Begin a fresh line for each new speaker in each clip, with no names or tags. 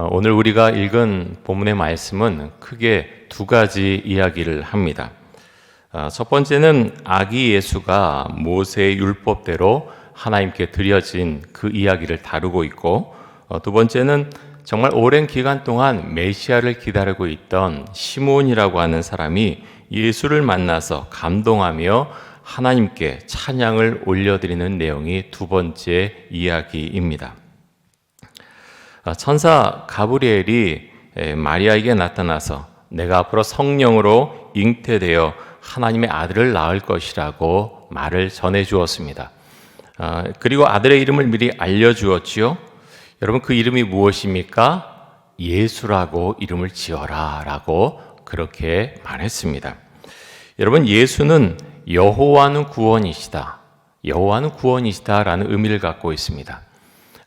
오늘 우리가 읽은 본문의 말씀은 크게 두 가지 이야기를 합니다. 첫 번째는 아기 예수가 모세의 율법대로 하나님께 드려진 그 이야기를 다루고 있고, 두 번째는 정말 오랜 기간 동안 메시아를 기다리고 있던 시몬이라고 하는 사람이 예수를 만나서 감동하며 하나님께 찬양을 올려드리는 내용이 두 번째 이야기입니다. 천사 가브리엘이 마리아에게 나타나서 내가 앞으로 성령으로 잉태되어 하나님의 아들을 낳을 것이라고 말을 전해 주었습니다. 그리고 아들의 이름을 미리 알려주었지요. 여러분, 그 이름이 무엇입니까? 예수라고 이름을 지어라 라고 그렇게 말했습니다. 여러분, 예수는 여호와는 구원이시다, 여호와는 구원이시다 라는 의미를 갖고 있습니다.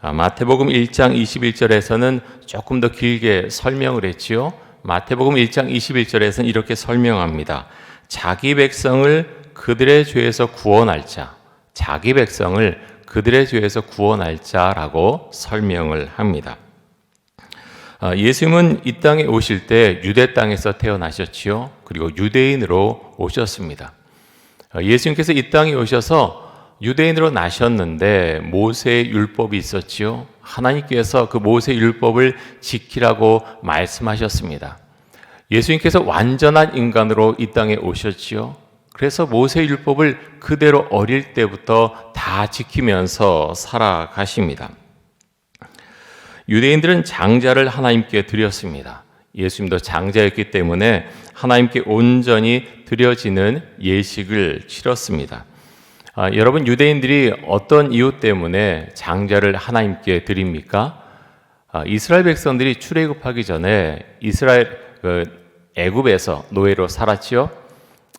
마태복음 1장 21절에서는 조금 더 길게 설명을 했지요. 마태복음 1장 21절에서는 이렇게 설명합니다. 자기 백성을 그들의 죄에서 구원할 자, 자기 백성을 그들의 죄에서 구원할 자라고 설명을 합니다. 예수님은 이 땅에 오실 때 유대 땅에서 태어나셨지요. 그리고 유대인으로 오셨습니다. 예수님께서 이 땅에 오셔서 유대인으로 나셨는데 모세의 율법이 있었지요. 하나님께서 그 모세의 율법을 지키라고 말씀하셨습니다. 예수님께서 완전한 인간으로 이 땅에 오셨지요. 그래서 모세의 율법을 그대로 어릴 때부터 다 지키면서 살아가십니다. 유대인들은 장자를 하나님께 드렸습니다. 예수님도 장자였기 때문에 하나님께 온전히 드려지는 예식을 치렀습니다. 여러분, 유대인들이 어떤 이유 때문에 장자를 하나님께 드립니까? 이스라엘 백성들이 출애굽하기 전에 애굽에서 노예로 살았지요.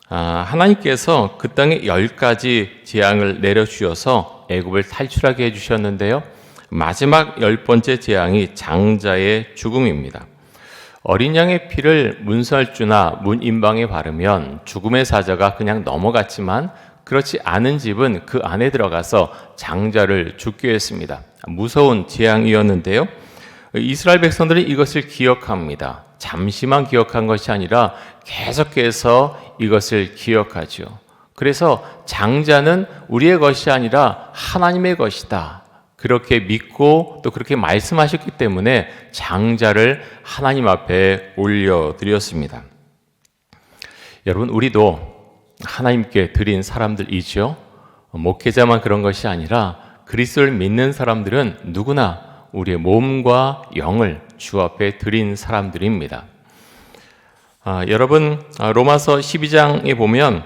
하나님께서 그 땅에 10가지 재앙을 내려주셔서 애굽을 탈출하게 해주셨는데요. 마지막 10번째 재앙이 장자의 죽음입니다. 어린 양의 피를 문설주나 문인방에 바르면 죽음의 사자가 그냥 넘어갔지만 그렇지 않은 집은 그 안에 들어가서 장자를 죽게 했습니다. 무서운 재앙이었는데요. 이스라엘 백성들은 이것을 기억합니다. 잠시만 기억한 것이 아니라 계속해서 이것을 기억하죠. 그래서 장자는 우리의 것이 아니라 하나님의 것이다, 그렇게 믿고 또 그렇게 말씀하셨기 때문에 장자를 하나님 앞에 올려드렸습니다. 여러분, 우리도 하나님께 드린 사람들이죠. 목회자만 그런 것이 아니라 그리스도를 믿는 사람들은 누구나 우리의 몸과 영을 주 앞에 드린 사람들입니다. 여러분, 로마서 12장에 보면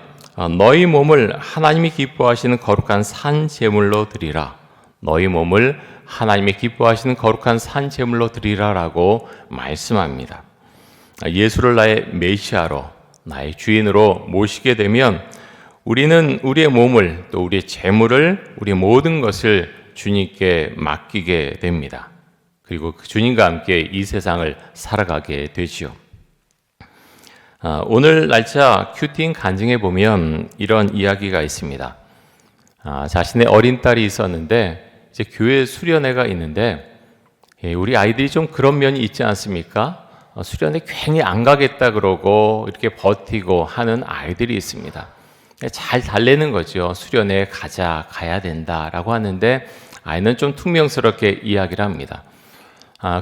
너희 몸을 하나님이 기뻐하시는 거룩한 산 제물로 드리라, 너희 몸을 하나님이 기뻐하시는 거룩한 산 제물로 드리라 라고 말씀합니다. 예수를 나의 메시아로, 나의 주인으로 모시게 되면 우리는 우리의 몸을, 또 우리의 재물을, 우리의 모든 것을 주님께 맡기게 됩니다. 그리고 그 주님과 함께 이 세상을 살아가게 되지요. 오늘 날짜 큐팅 간증에 보면 이런 이야기가 있습니다. 자신의 어린 딸이 있었는데 이제 교회 수련회가 있는데 우리 아이들이 좀 그런 면이 있지 않습니까? 수련회 괜히 안 가겠다 그러고 이렇게 버티고 하는 아이들이 있습니다. 잘 달래는 거죠. 수련회 가야 된다라고 하는데 아이는 좀 퉁명스럽게 이야기를 합니다.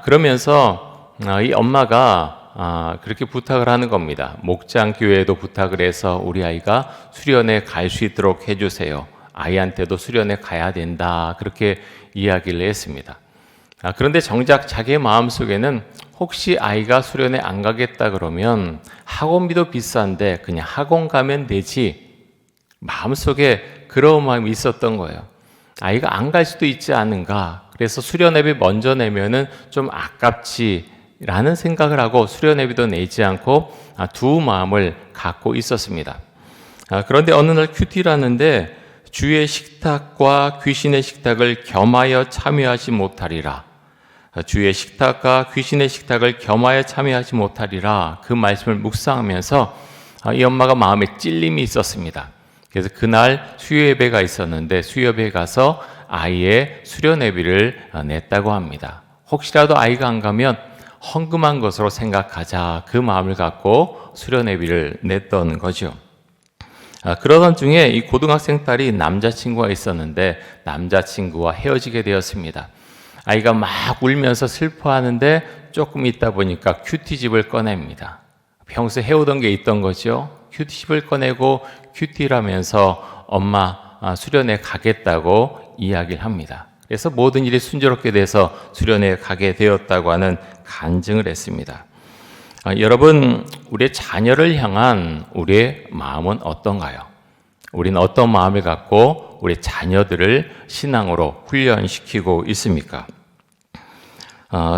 그러면서 이 엄마가 그렇게 부탁을 하는 겁니다. 목장 교회에도 부탁을 해서 우리 아이가 수련회 갈 수 있도록 해주세요. 아이한테도 수련회 가야 된다, 그렇게 이야기를 했습니다. 그런데 정작 자기의 마음속에는 혹시 아이가 수련회 안 가겠다 그러면 학원비도 비싼데 그냥 학원 가면 되지, 마음속에 그런 마음이 있었던 거예요. 아이가 안 갈 수도 있지 않은가, 그래서 수련회비 먼저 내면은 좀 아깝지라는 생각을 하고 수련회비도 내지 않고 두 마음을 갖고 있었습니다. 그런데 어느 날 큐티를 하는데 주의 식탁과 귀신의 식탁을 겸하여 참여하지 못하리라, 주의 식탁과 귀신의 식탁을 겸하여 참여하지 못하리라, 그 말씀을 묵상하면서 이 엄마가 마음에 찔림이 있었습니다. 그래서 그날 수요예배가 있었는데 수요예배에 가서 아이의 수련회비를 냈다고 합니다. 혹시라도 아이가 안 가면 헝금한 것으로 생각하자, 그 마음을 갖고 수련회비를 냈던 거죠. 그러던 중에 이 고등학생 딸이 남자친구가 있었는데 남자친구와 헤어지게 되었습니다. 아이가 막 울면서 슬퍼하는데 조금 있다 보니까 큐티집을 꺼냅니다. 평소에 해오던 게 있던 거죠. 큐티집을 꺼내고 큐티라면서 엄마 수련회 가겠다고 이야기를 합니다. 그래서 모든 일이 순조롭게 돼서 수련회에 가게 되었다고 하는 간증을 했습니다. 여러분, 우리의 자녀를 향한 우리의 마음은 어떤가요? 우리는 어떤 마음을 갖고 우리 자녀들을 신앙으로 훈련시키고 있습니까?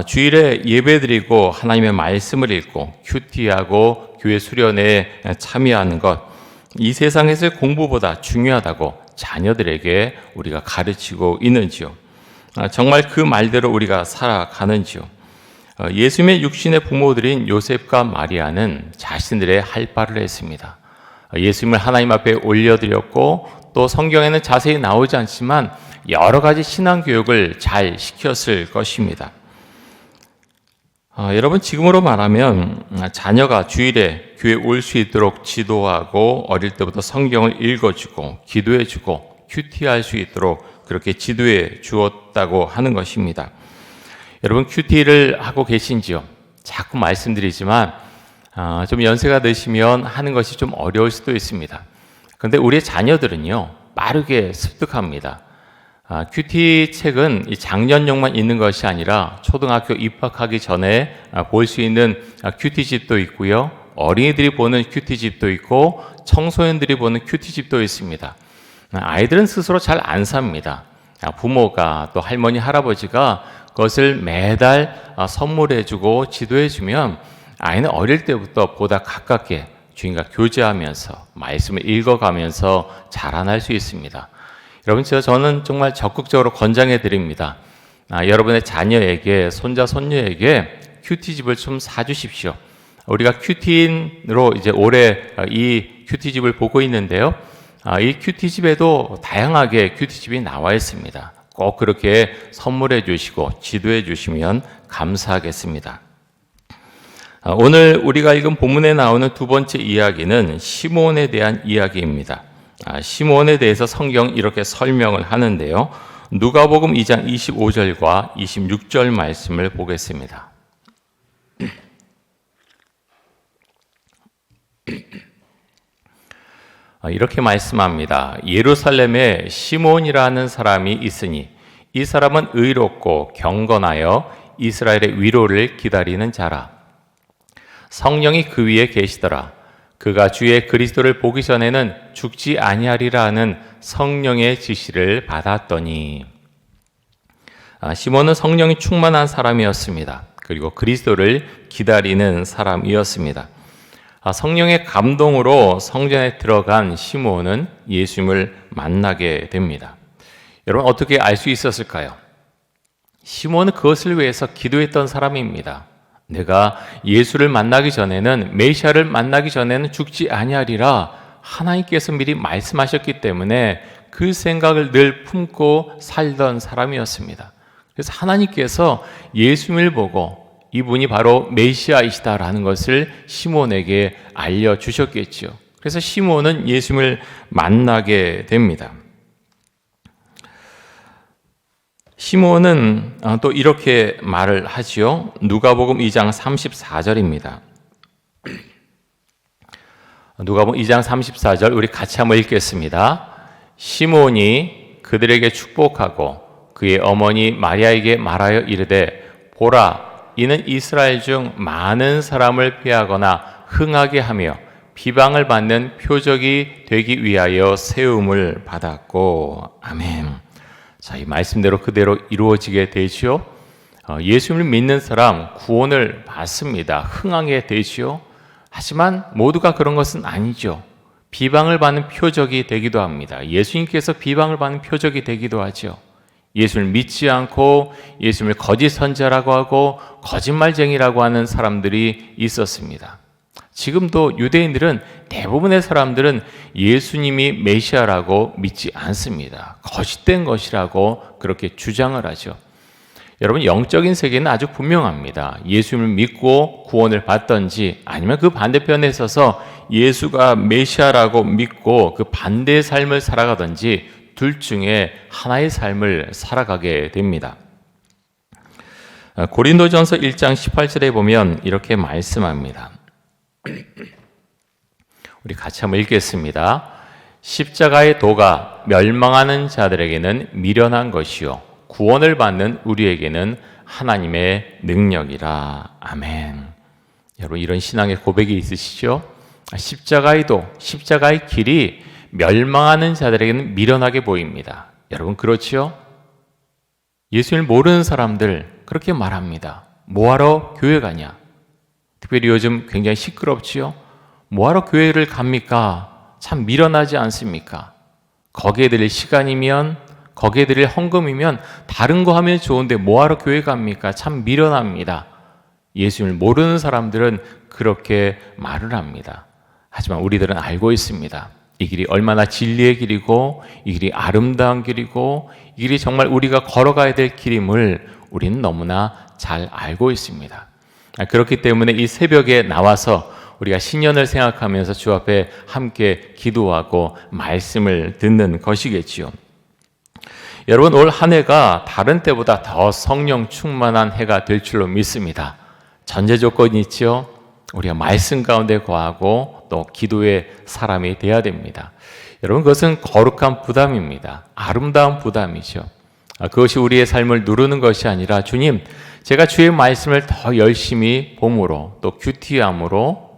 주일에 예배드리고 하나님의 말씀을 읽고 큐티하고 교회 수련회에 참여하는 것, 이 세상에서의 공부보다 중요하다고 자녀들에게 우리가 가르치고 있는지요? 정말 그 말대로 우리가 살아가는지요? 예수님의 육신의 부모들인 요셉과 마리아는 자신들의 할 바를 했습니다. 예수님을 하나님 앞에 올려드렸고 또 성경에는 자세히 나오지 않지만 여러 가지 신앙 교육을 잘 시켰을 것입니다. 여러분, 지금으로 말하면 자녀가 주일에 교회 올 수 있도록 지도하고 어릴 때부터 성경을 읽어주고 기도해주고 큐티할 수 있도록 그렇게 지도해 주었다고 하는 것입니다. 여러분, 큐티를 하고 계신지요? 자꾸 말씀드리지만 좀 연세가 드시면 하는 것이 좀 어려울 수도 있습니다. 그런데 우리의 자녀들은요, 빠르게 습득합니다. 큐티 책은 이 작년용만 있는 것이 아니라 초등학교 입학하기 전에 볼 수 있는 큐티집도 있고요. 어린이들이 보는 큐티집도 있고 청소년들이 보는 큐티집도 있습니다. 아이들은 스스로 잘 안 삽니다. 부모가 또 할머니, 할아버지가 그것을 매달 선물해주고 지도해주면 아이는 어릴 때부터 보다 가깝게 주인과 교제하면서 말씀을 읽어가면서 자라날 수 있습니다. 여러분, 저는 정말 적극적으로 권장해 드립니다. 여러분의 자녀에게, 손자, 손녀에게 큐티집을 좀 사주십시오. 우리가 큐티인으로 이제 올해 이 큐티집을 보고 있는데요. 이 큐티집에도 다양하게 큐티집이 나와 있습니다. 꼭 그렇게 선물해 주시고 지도해 주시면 감사하겠습니다. 오늘 우리가 읽은 본문에 나오는 두 번째 이야기는 시몬에 대한 이야기입니다. 시몬에 대해서 성경 이렇게 설명을 하는데요. 누가복음 2장 25절과 26절 말씀을 보겠습니다. 이렇게 말씀합니다. 예루살렘에 시몬이라는 사람이 있으니 이 사람은 의롭고 경건하여 이스라엘의 위로를 기다리는 자라. 성령이 그 위에 계시더라. 그가 주의 그리스도를 보기 전에는 죽지 아니하리라 하는 성령의 지시를 받았더니, 시몬은 성령이 충만한 사람이었습니다. 그리고 그리스도를 기다리는 사람이었습니다. 성령의 감동으로 성전에 들어간 시몬은 예수님을 만나게 됩니다. 여러분, 어떻게 알 수 있었을까요? 시몬은 그것을 위해서 기도했던 사람입니다. 내가 예수를 만나기 전에는, 메시아를 만나기 전에는 죽지 아니하리라 하나님께서 미리 말씀하셨기 때문에 그 생각을 늘 품고 살던 사람이었습니다. 그래서 하나님께서 예수님을 보고 이분이 바로 메시아이시다라는 것을 시몬에게 알려주셨겠죠. 그래서 시몬은 예수님을 만나게 됩니다. 시몬은 또 이렇게 말을 하지요. 누가복음 2장 34절입니다. 누가복음 2장 34절 우리 같이 한번 읽겠습니다. 시몬이 그들에게 축복하고 그의 어머니 마리아에게 말하여 이르되 보라, 이는 이스라엘 중 많은 사람을 피하거나 흥하게 하며 비방을 받는 표적이 되기 위하여 세움을 받았고. 아멘. 자, 이 말씀대로 그대로 이루어지게 되지요. 예수님을 믿는 사람 구원을 받습니다. 흥하게 되지요. 하지만 모두가 그런 것은 아니죠. 비방을 받는 표적이 되기도 합니다. 예수님께서 비방을 받는 표적이 되기도 하죠. 예수를 믿지 않고 예수님을 거짓 선자라고 하고 거짓말쟁이라고 하는 사람들이 있었습니다. 지금도 유대인들은, 대부분의 사람들은 예수님이 메시아라고 믿지 않습니다. 거짓된 것이라고 그렇게 주장을 하죠. 여러분, 영적인 세계는 아주 분명합니다. 예수님을 믿고 구원을 받든지 아니면 그 반대편에 서서 예수가 메시아라고 믿고 그 반대의 삶을 살아가든지 둘 중에 하나의 삶을 살아가게 됩니다. 고린도전서 1장 18절에 보면 이렇게 말씀합니다. 우리 같이 한번 읽겠습니다. 십자가의 도가 멸망하는 자들에게는 미련한 것이요 구원을 받는 우리에게는 하나님의 능력이라. 아멘. 여러분, 이런 신앙의 고백이 있으시죠? 십자가의 도, 십자가의 길이 멸망하는 자들에게는 미련하게 보입니다. 여러분, 그렇지요? 예수님을 모르는 사람들 그렇게 말합니다. 뭐하러 교회 가냐? 특별히 요즘 굉장히 시끄럽지요? 뭐하러 교회를 갑니까? 참 미련하지 않습니까? 거기에 드릴 시간이면, 거기에 드릴 헌금이면 다른 거 하면 좋은데 뭐하러 교회 갑니까? 참 미련합니다. 예수님을 모르는 사람들은 그렇게 말을 합니다. 하지만 우리들은 알고 있습니다. 이 길이 얼마나 진리의 길이고, 이 길이 아름다운 길이고, 이 길이 정말 우리가 걸어가야 될 길임을 우리는 너무나 잘 알고 있습니다. 그렇기 때문에 이 새벽에 나와서 우리가 신년을 생각하면서 주 앞에 함께 기도하고 말씀을 듣는 것이겠지요. 여러분, 올 한 해가 다른 때보다 더 성령 충만한 해가 될 줄로 믿습니다. 전제 조건이 있지요. 우리가 말씀 가운데 거하고 또 기도의 사람이 돼야 됩니다. 여러분, 그것은 거룩한 부담입니다. 아름다운 부담이죠. 그것이 우리의 삶을 누르는 것이 아니라, 주님, 제가 주의 말씀을 더 열심히 봄으로 또 큐티함으로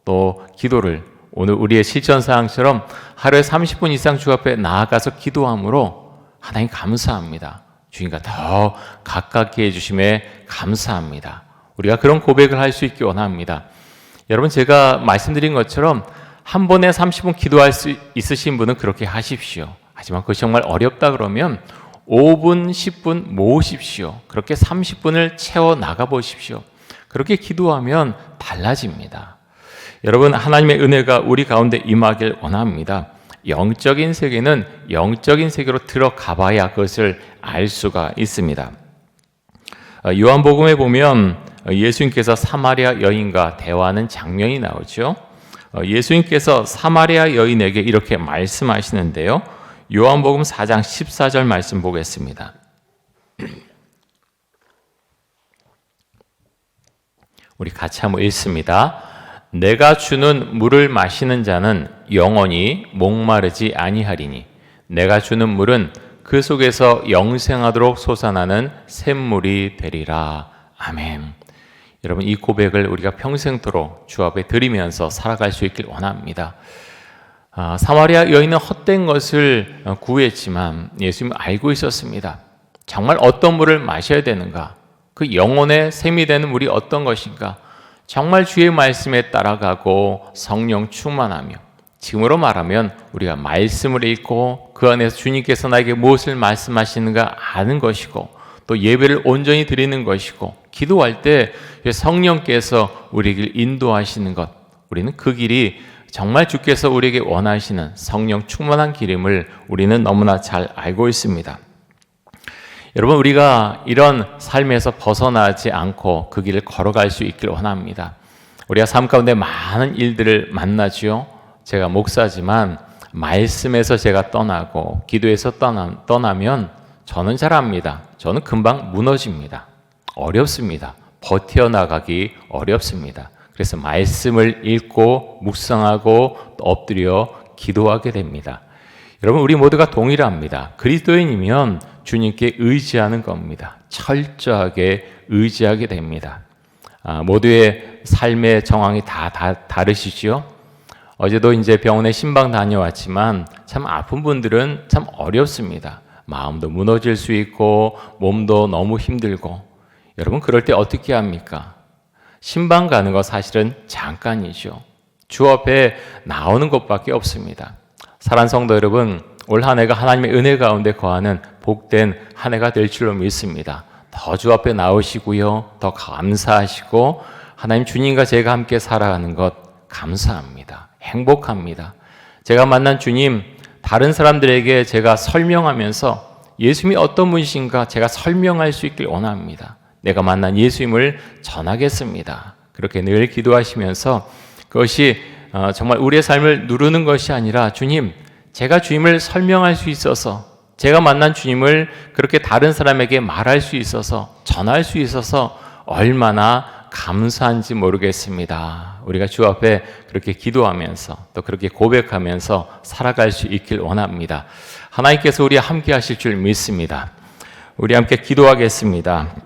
또 기도를, 오늘 우리의 실천사항처럼 하루에 30분 이상 주 앞에 나아가서 기도함으로 하나님 감사합니다. 주님과 더 가깝게 해주심에 감사합니다. 우리가 그런 고백을 할 수 있기 원합니다. 여러분, 제가 말씀드린 것처럼 한 번에 30분 기도할 수 있으신 분은 그렇게 하십시오. 하지만 그것이 정말 어렵다 그러면 5분, 10분 모으십시오. 그렇게 30분을 채워 나가 보십시오. 그렇게 기도하면 달라집니다. 여러분, 하나님의 은혜가 우리 가운데 임하길 원합니다. 영적인 세계는 영적인 세계로 들어가 봐야 그것을 알 수가 있습니다. 요한복음에 보면 예수님께서 사마리아 여인과 대화하는 장면이 나오죠. 예수님께서 사마리아 여인에게 이렇게 말씀하시는데요. 요한복음 4장 14절 말씀 보겠습니다. 우리 같이 한번 읽습니다. 내가 주는 물을 마시는 자는 영원히 목마르지 아니하리니 내가 주는 물은 그 속에서 영생하도록 솟아나는 샘물이 되리라. 아멘. 여러분, 이 고백을 우리가 평생토록 주 앞에 드리면서 살아갈 수 있길 원합니다. 사마리아 여인은 헛된 것을 구했지만 예수님은 알고 있었습니다. 정말 어떤 물을 마셔야 되는가? 그 영혼의 샘이 되는 물이 어떤 것인가? 정말 주의 말씀에 따라가고 성령 충만하며, 지금으로 말하면 우리가 말씀을 읽고 그 안에서 주님께서 나에게 무엇을 말씀하시는가 아는 것이고, 또 예배를 온전히 드리는 것이고, 기도할 때 성령께서 우리에게 인도하시는 것, 우리는 그 길이 정말 주께서 우리에게 원하시는 성령 충만한 길임을 우리는 너무나 잘 알고 있습니다. 여러분, 우리가 이런 삶에서 벗어나지 않고 그 길을 걸어갈 수 있길 원합니다. 우리가 삶 가운데 많은 일들을 만나지요. 제가 목사지만 말씀에서 제가 떠나고 기도에서 떠나면 저는 잘 압니다. 저는 금방 무너집니다. 어렵습니다. 버텨나가기 어렵습니다. 그래서 말씀을 읽고 묵상하고 엎드려 기도하게 됩니다. 여러분, 우리 모두가 동일합니다. 그리스도인이면 주님께 의지하는 겁니다. 철저하게 의지하게 됩니다. 모두의 삶의 정황이 다 다르시죠? 어제도 이제 병원에 신방 다녀왔지만 참 아픈 분들은 참 어렵습니다. 마음도 무너질 수 있고 몸도 너무 힘들고. 여러분, 그럴 때 어떻게 합니까? 신방 가는 거 사실은 잠깐이죠. 주 앞에 나오는 것밖에 없습니다. 사랑하는 성도 여러분, 올 한 해가 하나님의 은혜 가운데 거하는 복된 한 해가 될 줄로 믿습니다. 더 주 앞에 나오시고요, 더 감사하시고 하나님 주님과 제가 함께 살아가는 것 감사합니다. 행복합니다. 제가 만난 주님, 다른 사람들에게 제가 설명하면서 예수님이 어떤 분이신가 제가 설명할 수 있길 원합니다. 내가 만난 예수님을 전하겠습니다. 그렇게 늘 기도하시면서 그것이 정말 우리의 삶을 누르는 것이 아니라 주님, 제가 주님을 설명할 수 있어서 제가 만난 주님을 그렇게 다른 사람에게 말할 수 있어서 전할 수 있어서 얼마나 감사한지 모르겠습니다. 우리가 주 앞에 그렇게 기도하면서 또 그렇게 고백하면서 살아갈 수 있길 원합니다. 하나님께서 우리 함께 하실 줄 믿습니다. 우리 함께 기도하겠습니다.